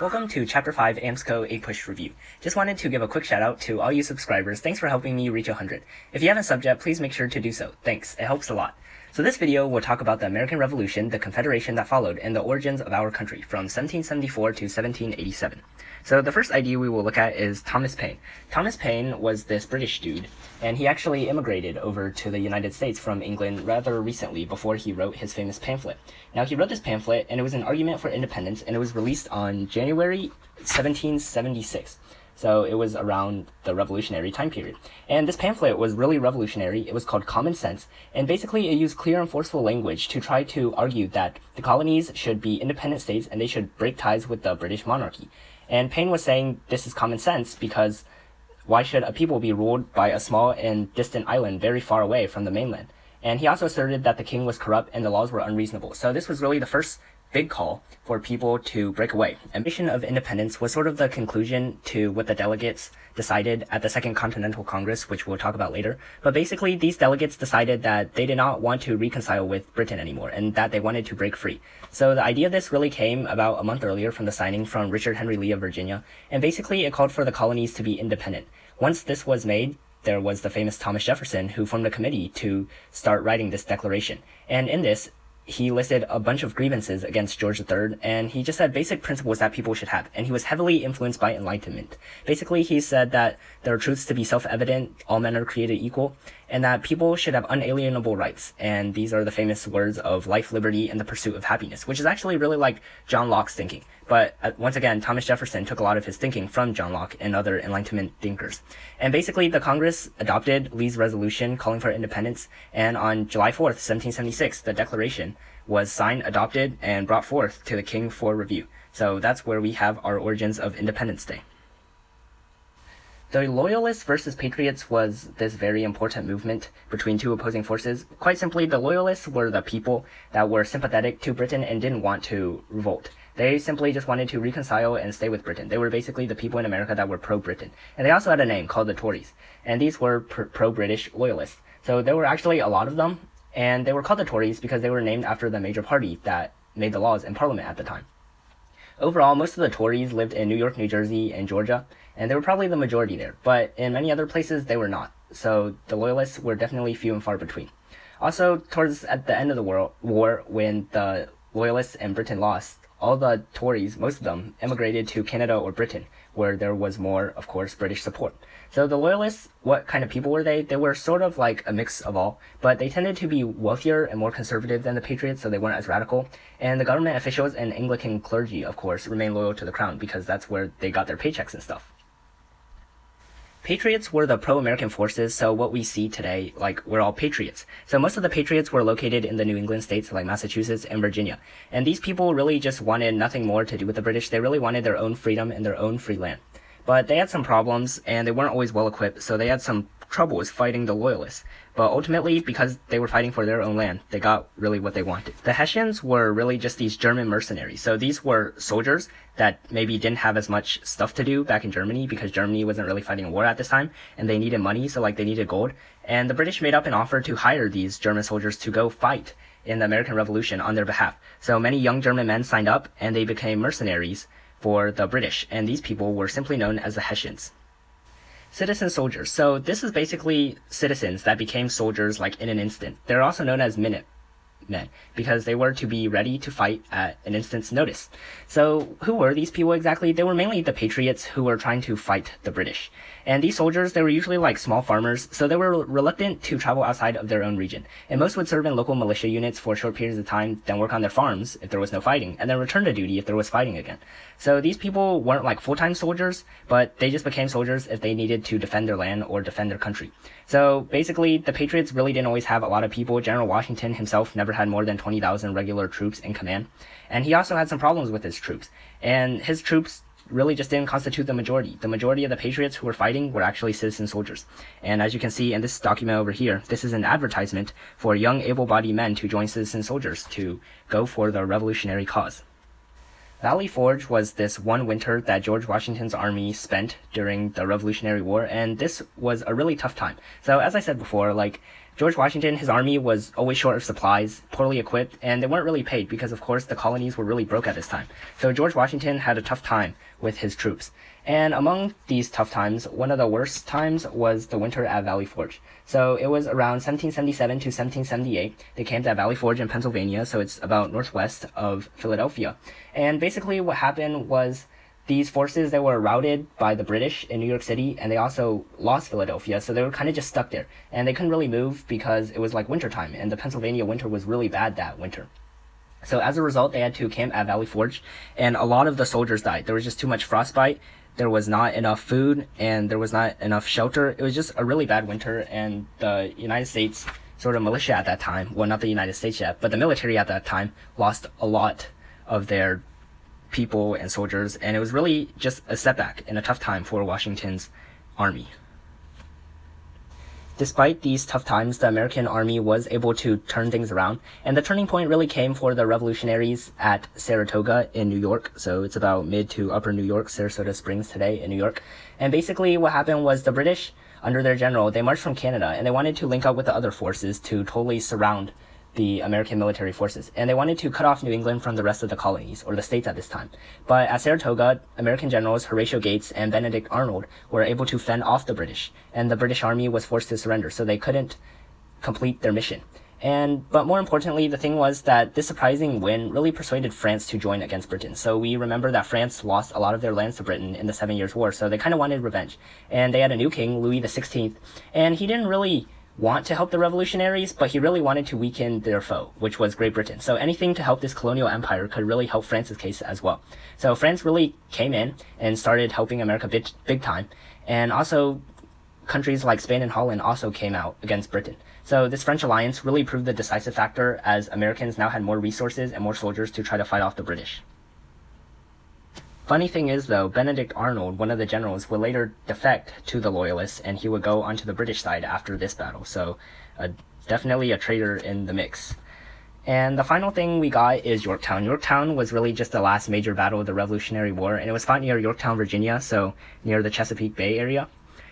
Welcome to Chapter 5 AMSCO APUSH Review. Just wanted to give a quick shout out to all you subscribers. Thanks for helping me reach 100. If you haven't subbed yet, please make sure to do so. Thanks, it helps a lot. So this video will talk about the American Revolution, the Confederation that followed, and the origins of our country from 1774 to 1787. So the first idea we will look at is Thomas Paine. Thomas Paine was this British dude, and he actually immigrated over to the United States from England rather recently before he wrote his famous pamphlet. Now he wrote this pamphlet, and it was an argument for independence, and it was released on January 1776. So it was around the revolutionary time period. And this pamphlet was really revolutionary. It was called Common Sense. And basically it used clear and forceful language to try to argue that the colonies should be independent states and they should break ties with the British monarchy. And Paine was saying this is common sense because why should a people be ruled by a small and distant island very far away from the mainland? And he also asserted that the king was corrupt and the laws were unreasonable. So this was really the first big call for people to break away. And Declaration of Independence was sort of the conclusion to what the delegates decided at the Second Continental Congress, which we'll talk about later. But basically, these delegates decided that they did not want to reconcile with Britain anymore, and that they wanted to break free. So the idea of this really came about a month earlier from the signing from Richard Henry Lee of Virginia, and basically it called for the colonies to be independent. Once this was made, there was the famous Thomas Jefferson who formed a committee to start writing this declaration. And in this, he listed a bunch of grievances against George III, and he just said basic principles that people should have, and he was heavily influenced by Enlightenment. Basically, he said that there are truths to be self-evident, all men are created equal, and that people should have unalienable rights, and these are the famous words of life, liberty, and the pursuit of happiness, which is actually really like John Locke's thinking. But once again, Thomas Jefferson took a lot of his thinking from John Locke and other Enlightenment thinkers. And basically, the Congress adopted Lee's resolution calling for independence, and on July 4th, 1776, the Declaration was signed, adopted, and brought forth to the king for review. So that's where we have our origins of Independence Day. The Loyalists versus Patriots was this very important movement between two opposing forces. Quite simply, the Loyalists were the people that were sympathetic to Britain and didn't want to revolt. They simply just wanted to reconcile and stay with Britain. They were basically the people in America that were pro-Britain. And they also had a name called the Tories. And these were pro-British Loyalists. So there were actually a lot of them. And they were called the Tories because they were named after the major party that made the laws in Parliament at the time. Overall, most of the Tories lived in New York, New Jersey, and Georgia, and they were probably the majority there. But in many other places, they were not. So the Loyalists were definitely few and far between. Also, towards at the end of the war, when the Loyalists and Britain lost, all the Tories, most of them, emigrated to Canada or Britain, where there was more, of course, British support. So the Loyalists, what kind of people were they? They were sort of like a mix of all, but they tended to be wealthier and more conservative than the Patriots, so they weren't as radical. And the government officials and Anglican clergy, of course, remained loyal to the crown because that's where they got their paychecks and stuff. Patriots were the pro-American forces, so what we see today, like, we're all patriots. So most of the patriots were located in the New England states like Massachusetts and Virginia. And these people really just wanted nothing more to do with the British. They really wanted their own freedom and their own free land. But they had some problems, and they weren't always well equipped, so they had some troubles fighting the Loyalists. But ultimately, because they were fighting for their own land, they got really what they wanted. The Hessians were really just these German mercenaries. So these were soldiers that maybe didn't have as much stuff to do back in Germany because Germany wasn't really fighting a war at this time, and they needed money, so like they needed gold. And the British made up an offer to hire these German soldiers to go fight in the American Revolution on their behalf. So many young German men signed up, and they became mercenaries for the British, and these people were simply known as the Hessians. Citizen soldiers. So this is basically citizens that became soldiers like in an instant. They're also known as Minutemen because they were to be ready to fight at an instant's notice. So who were these people exactly? They were mainly the Patriots who were trying to fight the British. And these soldiers, they were usually like small farmers, so they were reluctant to travel outside of their own region. And most would serve in local militia units for short periods of time, then work on their farms if there was no fighting, and then return to duty if there was fighting again. So these people weren't like full-time soldiers, but they just became soldiers if they needed to defend their land or defend their country. So basically, the Patriots really didn't always have a lot of people. General Washington himself never had more than 20,000 regular troops in command. And he also had some problems with his troops. And his troops really just didn't constitute the majority. The majority of the Patriots who were fighting were actually citizen soldiers. And as you can see in this document over here, this is an advertisement for young able-bodied men to join citizen soldiers to go for the revolutionary cause. Valley Forge was this one winter that George Washington's army spent during the Revolutionary War, and this was a really tough time. So as I said before, like, George Washington, his army was always short of supplies, poorly equipped, and they weren't really paid because, of course, the colonies were really broke at this time. So George Washington had a tough time with his troops. And among these tough times, one of the worst times was the winter at Valley Forge. So it was around 1777 to 1778. They camped at Valley Forge in Pennsylvania, so it's about northwest of Philadelphia. And basically what happened was these forces, they were routed by the British in New York City, and they also lost Philadelphia, so they were kind of just stuck there. And they couldn't really move because it was like wintertime, and the Pennsylvania winter was really bad that winter. So as a result, they had to camp at Valley Forge, and a lot of the soldiers died. There was just too much frostbite, there was not enough food, and there was not enough shelter. It was just a really bad winter, and the United States sort of militia at that time, well, not the United States yet, but the military at that time lost a lot of their people and soldiers, and it was really just a setback and a tough time for Washington's army. Despite these tough times, the American army was able to turn things around, and the turning point really came for the revolutionaries at Saratoga in New York. So it's about mid to upper New York, Saratoga Springs today in New York. And basically what happened was the British, under their general, they marched from Canada, and they wanted to link up with the other forces to totally surround the American military forces, and they wanted to cut off New England from the rest of the colonies, or the states at this time. But at Saratoga, American generals Horatio Gates and Benedict Arnold were able to fend off the British, and the British army was forced to surrender, so they couldn't complete their mission. But more importantly, the thing was that this surprising win really persuaded France to join against Britain. So we remember that France lost a lot of their lands to Britain in the 7 Years' War, so they kind of wanted revenge. And they had a new king, Louis XVI, and he didn't really want to help the revolutionaries, but he really wanted to weaken their foe, which was Great Britain. So anything to help this colonial empire could really help France's case as well. So France really came in and started helping America big time. And also countries like Spain and Holland also came out against Britain. So this French alliance really proved the decisive factor, as Americans now had more resources and more soldiers to try to fight off the British. Funny thing is, though, Benedict Arnold, one of the generals, would later defect to the Loyalists, and he would go onto the British side after this battle. So definitely a traitor in the mix. And the final thing we got is Yorktown. Yorktown was really just the last major battle of the Revolutionary War, and it was fought near Yorktown, Virginia, so near the Chesapeake Bay area.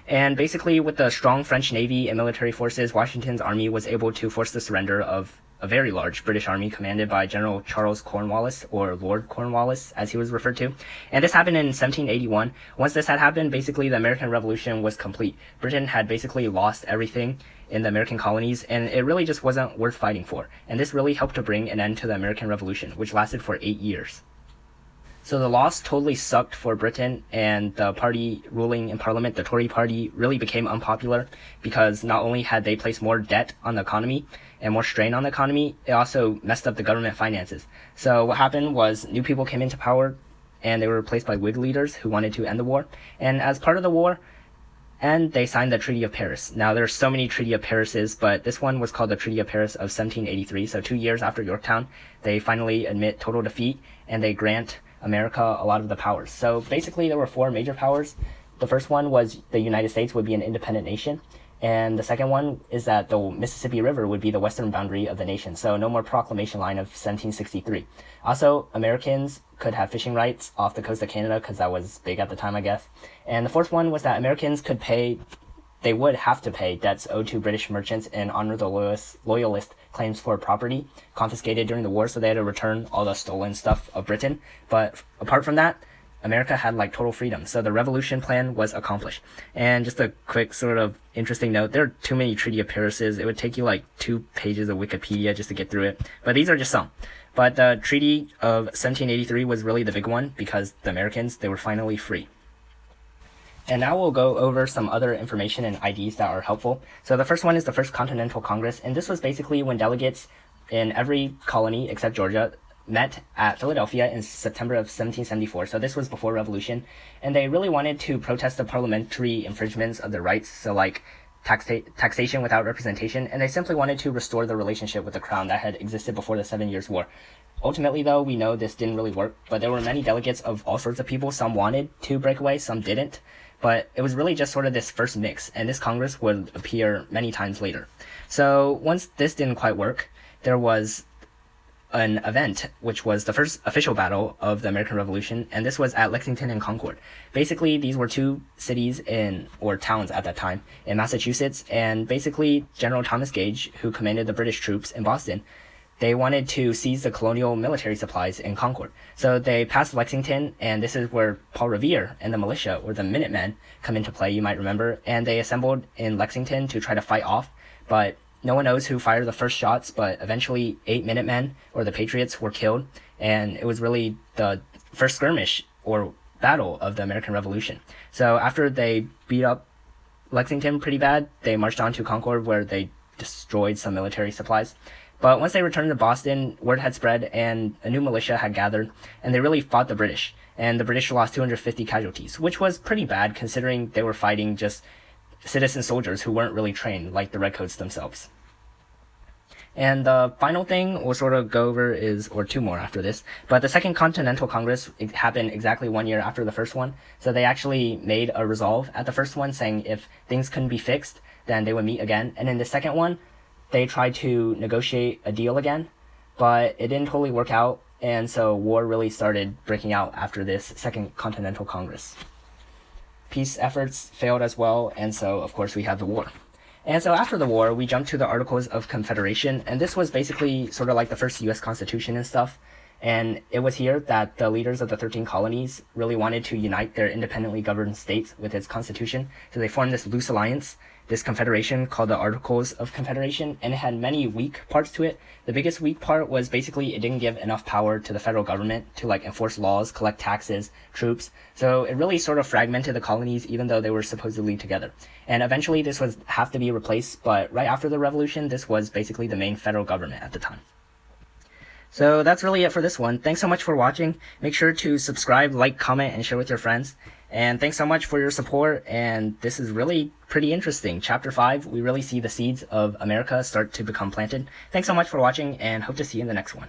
And basically, with the strong French Navy and military forces, Washington's army was able to force the surrender of a very large British army commanded by General Charles Cornwallis, or Lord Cornwallis, as he was referred to. And this happened in 1781. Once this had happened, basically the American Revolution was complete. Britain had basically lost everything in the American colonies, and it really just wasn't worth fighting for. And this really helped to bring an end to the American Revolution, which lasted for 8 years. So the loss totally sucked for Britain, and the party ruling in Parliament, the Tory party, really became unpopular because not only had they placed more debt on the economy and more strain on the economy, it also messed up the government finances. So what happened was new people came into power, and they were replaced by Whig leaders who wanted to end the war. And as part of the war, and they signed the Treaty of Paris. Now, there's so many Treaty of Parises, but this one was called the Treaty of Paris of 1783. So 2 years after Yorktown, they finally admit total defeat, and they grant America a lot of the powers. So basically there were 4 major powers. The first one was the United States would be an independent nation, and the second one is that the Mississippi River would be the western boundary of the nation, so no more proclamation line of 1763. Also, Americans could have fishing rights off the coast of Canada, because that was big at the time, I guess. And the fourth one was that Americans could pay, they would have to pay debts owed to British merchants and honor the Loyalist claims for property confiscated during the war, so they had to return all the stolen stuff of Britain. But apart from that, America had like total freedom, so the revolution plan was accomplished. And just a quick sort of interesting note, there are too many Treaty of Parises. It would take you like 2 pages of Wikipedia just to get through it, but these are just some. But the Treaty of 1783 was really the big one, because the Americans, they were finally free. And now we'll go over some other information and IDs that are helpful. So the first one is the First Continental Congress, and this was basically when delegates in every colony except Georgia met at Philadelphia in September of 1774. So this was before Revolution, and they really wanted to protest the parliamentary infringements of their rights, so like taxation without representation, and they simply wanted to restore the relationship with the crown that had existed before the 7 Years' War. Ultimately, though, we know this didn't really work, but there were many delegates of all sorts of people. Some wanted to break away, some didn't. But it was really just sort of this first mix, and this Congress would appear many times later. So once this didn't quite work, there was an event, which was the first official battle of the American Revolution, and this was at Lexington and Concord. Basically, these were two cities or towns at that time, in Massachusetts, and basically General Thomas Gage, who commanded the British troops in Boston, they wanted to seize the colonial military supplies in Concord. So they passed Lexington, and this is where Paul Revere and the militia, or the Minutemen, come into play, you might remember, and they assembled in Lexington to try to fight off, but no one knows who fired the first shots, but eventually 8 Minutemen, or the Patriots, were killed, and it was really the first skirmish, or battle, of the American Revolution. So after they beat up Lexington pretty bad, they marched on to Concord, where they destroyed some military supplies. But once they returned to Boston, word had spread, and a new militia had gathered, and they really fought the British. And the British lost 250 casualties, which was pretty bad, considering they were fighting just citizen soldiers who weren't really trained, like the Redcoats themselves. And the final thing we'll sort of go over is, or two more after this, but the Second Continental Congress happened exactly 1 year after the first one. So they actually made a resolve at the first one saying if things couldn't be fixed, then they would meet again. And in the second one, they tried to negotiate a deal again, but it didn't totally work out. And so war really started breaking out after this Second Continental Congress. Peace efforts failed as well, and so of course we have the war. And so after the war, we jumped to the Articles of Confederation, and this was basically sort of like the first US Constitution and stuff. And it was here that the leaders of the 13 colonies really wanted to unite their independently governed states with its constitution. So they formed this loose alliance, this confederation called the Articles of Confederation, and it had many weak parts to it. The biggest weak part was basically it didn't give enough power to the federal government to like enforce laws, collect taxes, troops. So it really sort of fragmented the colonies even though they were supposedly together. And eventually this would have to be replaced, but right after the revolution, this was basically the main federal government at the time. So that's really it for this one. Thanks so much for watching. Make sure to subscribe, like, comment, and share with your friends. And thanks so much for your support. And this is really pretty interesting. Chapter 5, we really see the seeds of America start to become planted. Thanks so much for watching, and hope to see you in the next one.